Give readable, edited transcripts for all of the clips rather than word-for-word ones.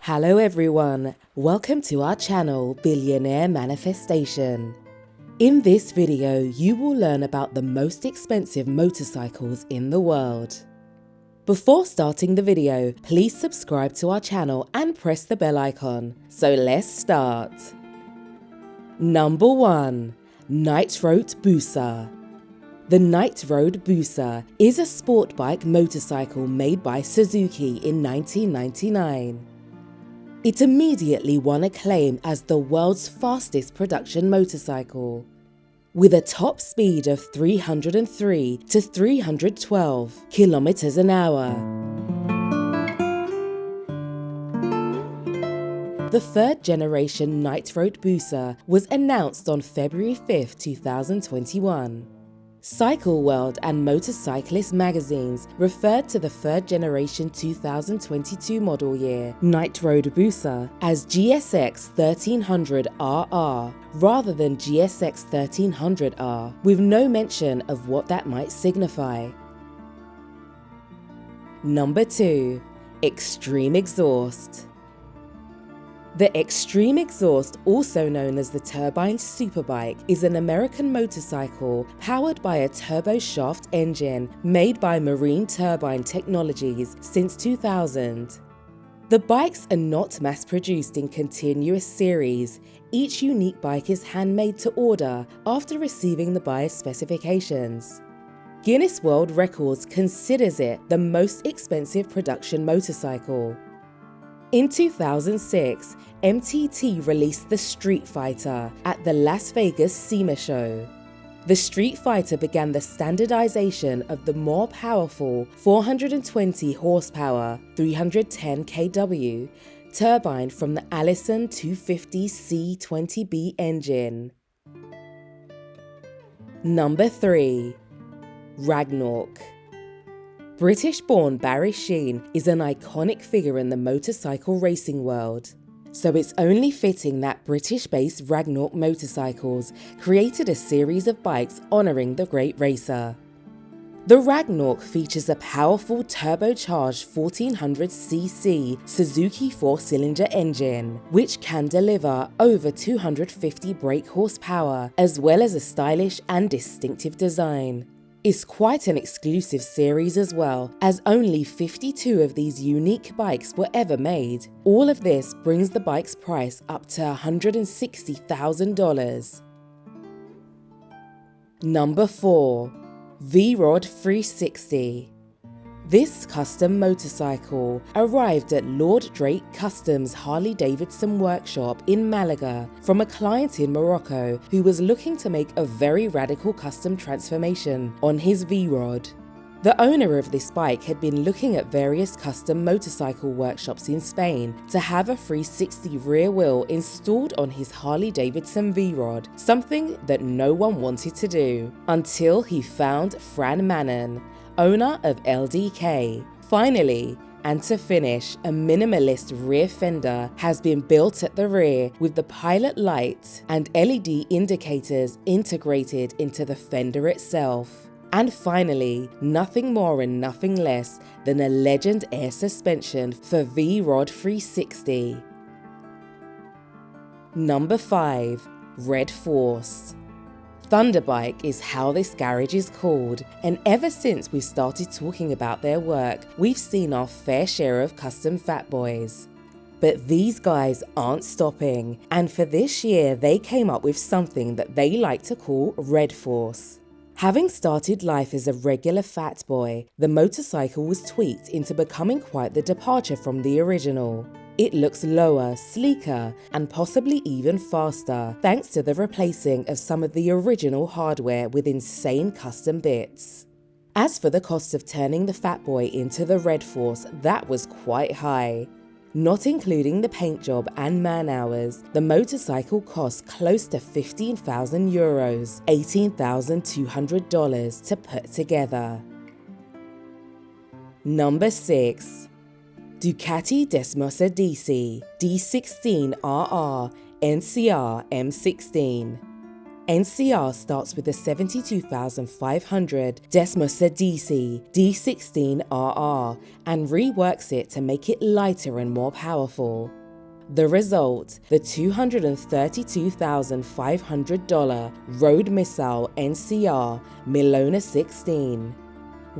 Hello everyone, welcome to our channel Billionaire Manifestation. In this video, you will learn about the most expensive motorcycles in the world. Before starting the video, please subscribe to our channel and press the bell icon. So let's start. Number 1. Night Road Busa. The Night Road Busa is a sport bike motorcycle made by Suzuki in 1999. It immediately won acclaim as the world's fastest production motorcycle. With a top speed of 303 to 312 kilometers an hour. The third generation Night Road Busa was announced on February 5, 2021. Cycle World and Motorcyclist magazines referred to the third generation 2022 model year Night Road Busa as GSX 1300RR rather than GSX 1300R, with no mention of what that might signify. Number 2. Extreme Exhaust. The Extreme Exhaust, also known as the Turbine Superbike, is an American motorcycle powered by a turboshaft engine made by Marine Turbine Technologies since 2000. The bikes are not mass-produced in continuous series. Each unique bike is handmade to order after receiving the buyer's specifications. Guinness World Records considers it the most expensive production motorcycle. In 2006, MTT released the Street Fighter at the Las Vegas SEMA show. The Street Fighter began the standardization of the more powerful 420 horsepower, 310 kW turbine from the Allison 250 C20B engine. Number 3. Ragnarok. British-born Barry Sheene is an iconic figure in the motorcycle racing world, so it's only fitting that British-based Ragnarok Motorcycles created a series of bikes honouring the great racer. The Ragnarok features a powerful turbocharged 1400cc Suzuki 4-cylinder engine, which can deliver over 250 brake horsepower, as well as a stylish and distinctive design. It's quite an exclusive series as well, as only 52 of these unique bikes were ever made. All of this brings the bike's price up to $160,000. Number 4. V-Rod 360. This custom motorcycle arrived at Lord Drake Customs Harley-Davidson workshop in Malaga from a client in Morocco who was looking to make a very radical custom transformation on his V-Rod. The owner of this bike had been looking at various custom motorcycle workshops in Spain to have a 360 rear wheel installed on his Harley-Davidson V-Rod, something that no one wanted to do, until he found Fran Manon, owner of LDK. Finally, and to finish, a minimalist rear fender has been built at the rear with the pilot light and LED indicators integrated into the fender itself. And finally, nothing more and nothing less than a Legend air suspension for V-Rod 360. Number 5. Red Force. Thunderbike is how this garage is called, and ever since we started talking about their work, we've seen our fair share of custom fat boys. But these guys aren't stopping, and for this year they came up with something that they like to call Red Force. Having started life as a regular fat boy, the motorcycle was tweaked into becoming quite the departure from the original. It looks lower, sleeker, and possibly even faster, thanks to the replacing of some of the original hardware with insane custom bits. As for the cost of turning the Fat Boy into the Red Force, that was quite high. Not including the paint job and man hours, the motorcycle cost close to €15,000, $18,200 to put together. Number 6. Ducati Desmosa DC D16RR NCR M16. NCR starts with the 72,500 Desmosedisi D16RR and reworks it to make it lighter and more powerful. The result, the $232,500 Road Missile NCR Milona 16.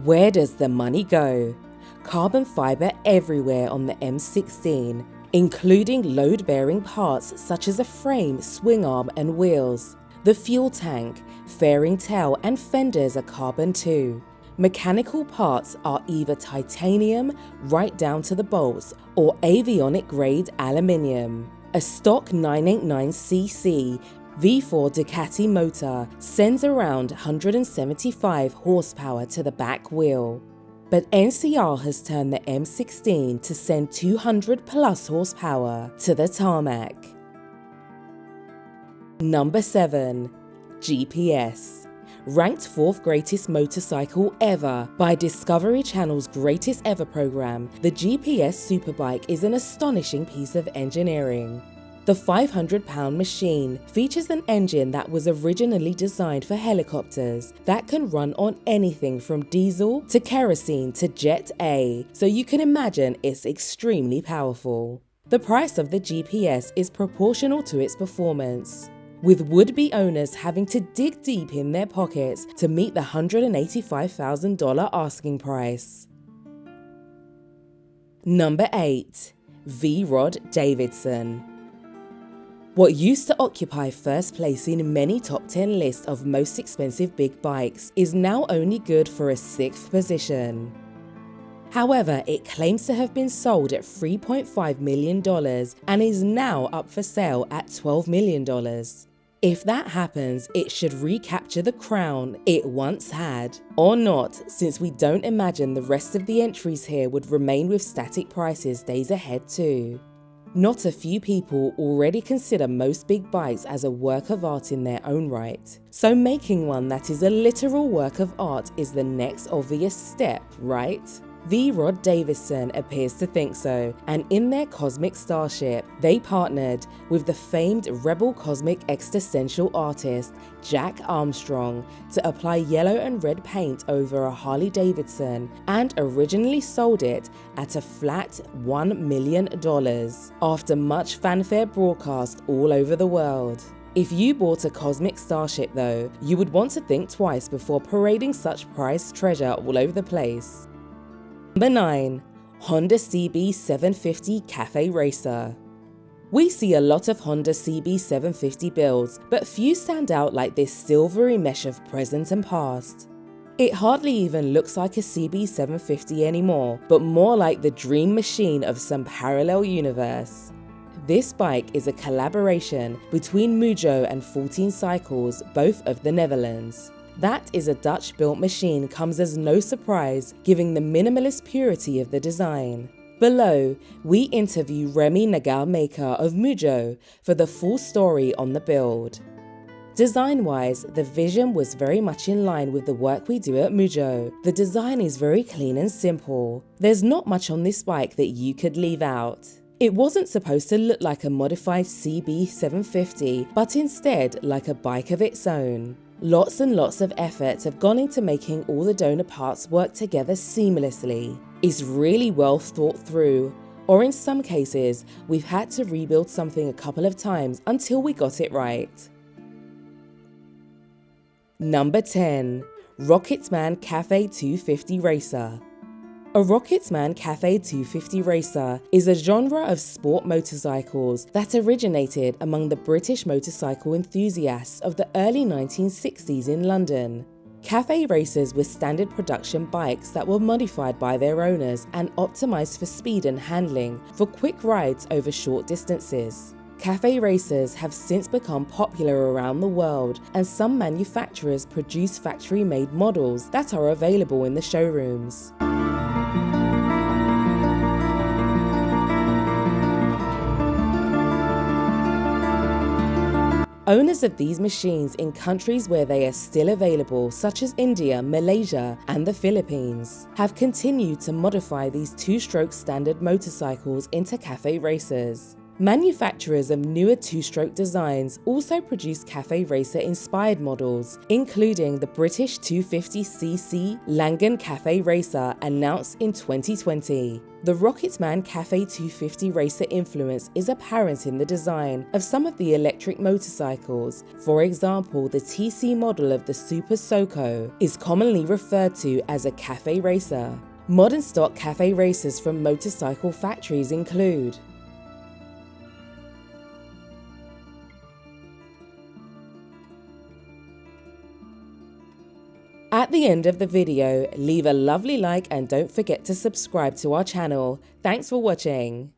Where does the money go? Carbon fiber everywhere on the M16, including load-bearing parts such as a frame, swing arm and wheels. The fuel tank, fairing tail and fenders are carbon too. Mechanical parts are either titanium, right down to the bolts, or avionic-grade aluminium. A stock 989cc V4 Ducati motor sends around 175 horsepower to the back wheel. But NCR has turned the M16 to send 200 plus horsepower to the tarmac. Number 7. GPS. Ranked 4th greatest motorcycle ever by Discovery Channel's Greatest Ever program, the GPS Superbike is an astonishing piece of engineering. The 500-pound machine features an engine that was originally designed for helicopters that can run on anything from diesel to kerosene to Jet A, so you can imagine it's extremely powerful. The price of the GPS is proportional to its performance, with would-be owners having to dig deep in their pockets to meet the $185,000 asking price. Number 8. V-Rod Davidson. What used to occupy first place in many top 10 lists of most expensive big bikes is now only good for a 6th position. However, it claims to have been sold at $3.5 million and is now up for sale at $12 million. If that happens, it should recapture the crown it once had. Or not, since we don't imagine the rest of the entries here would remain with static prices days ahead too. Not a few people already consider most big bikes as a work of art in their own right. So making one that is a literal work of art is the next obvious step, right? V-Rod Davidson appears to think so, and in their Cosmic Starship, they partnered with the famed rebel cosmic existential artist Jack Armstrong to apply yellow and red paint over a Harley Davidson and originally sold it at a flat $1 million after much fanfare broadcast all over the world. If you bought a Cosmic Starship though, you would want to think twice before parading such prized treasure all over the place. Number 9. Honda CB750 Cafe Racer. We see a lot of Honda CB750 builds, but few stand out like this silvery mesh of present and past. It hardly even looks like a CB750 anymore, but more like the dream machine of some parallel universe. This bike is a collaboration between Mujo and 14 Cycles, both of the Netherlands. That is a Dutch-built machine comes as no surprise, giving the minimalist purity of the design. Below, we interview Remy Nagelmaker of Mujo for the full story on the build. Design-wise, the vision was very much in line with the work we do at Mujo. The design is very clean and simple. There's not much on this bike that you could leave out. It wasn't supposed to look like a modified CB750, but instead like a bike of its own. Lots and lots of effort have gone into making all the donor parts work together seamlessly. It's really well thought through, or in some cases, we've had to rebuild something a couple of times until we got it right. Number 10. Rocketman Cafe 250 Racer. A Rocketman Cafe 250 Racer is a genre of sport motorcycles that originated among the British motorcycle enthusiasts of the early 1960s in London. Cafe racers were standard production bikes that were modified by their owners and optimized for speed and handling for quick rides over short distances. Cafe racers have since become popular around the world, and some manufacturers produce factory-made models that are available in the showrooms. Owners of these machines in countries where they are still available, such as India, Malaysia, and the Philippines, have continued to modify these two-stroke standard motorcycles into cafe racers. Manufacturers of newer two-stroke designs also produce cafe racer-inspired models, including the British 250cc Langan Cafe Racer announced in 2020. The Rocketman Cafe 250 racer influence is apparent in the design of some of the electric motorcycles. For example, the TC model of the Super Soco is commonly referred to as a cafe racer. Modern stock cafe racers from motorcycle factories include At the end of the video, leave a lovely like and don't forget to subscribe to our channel. Thanks for watching.